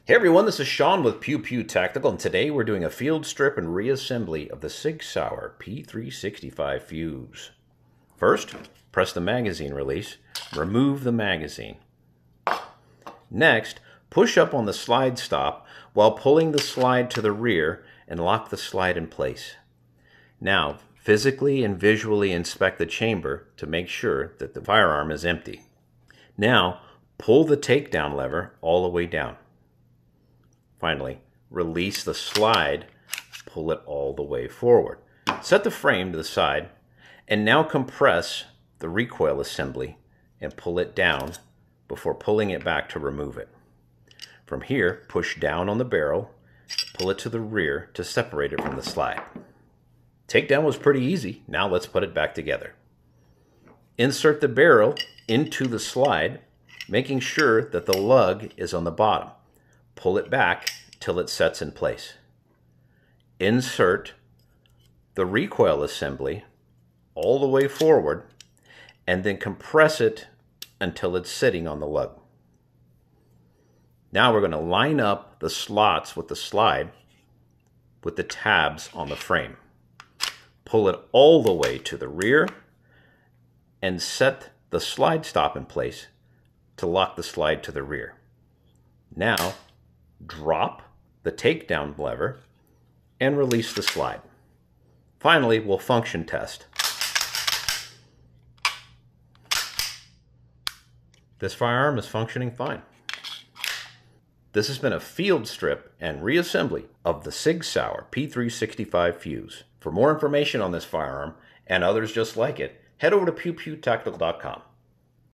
Hey everyone, this is Sean with Pew Pew Tactical, and today we're doing a field strip and reassembly of the SIG Sauer P365-FUSE. First, press the magazine release, remove the magazine. Next, push up on the slide stop while pulling the slide to the rear and lock the slide in place. Now, physically and visually inspect the chamber to make sure that the firearm is empty. Now, pull the takedown lever all the way down. Finally, release the slide, pull it all the way forward. Set the frame to the side, and now compress the recoil assembly and pull it down before pulling it back to remove it. From here, push down on the barrel, pull it to the rear to separate it from the slide. Takedown was pretty easy. Now let's put it back together. Insert the barrel into the slide, making sure that the lug is on the bottom. Pull it back till it sets in place. Insert the recoil assembly all the way forward and then compress it until it's sitting on the lug. Now we're going to line up the slots with the slide with the tabs on the frame. Pull it all the way to the rear and set the slide stop in place to lock the slide to the rear. Now, drop the takedown lever and release the slide. Finally, we'll function test. This firearm is functioning fine. This has been a field strip and reassembly of the SIG Sauer P365-FUSE. For more information on this firearm and others just like it, head over to pewpewtactical.com.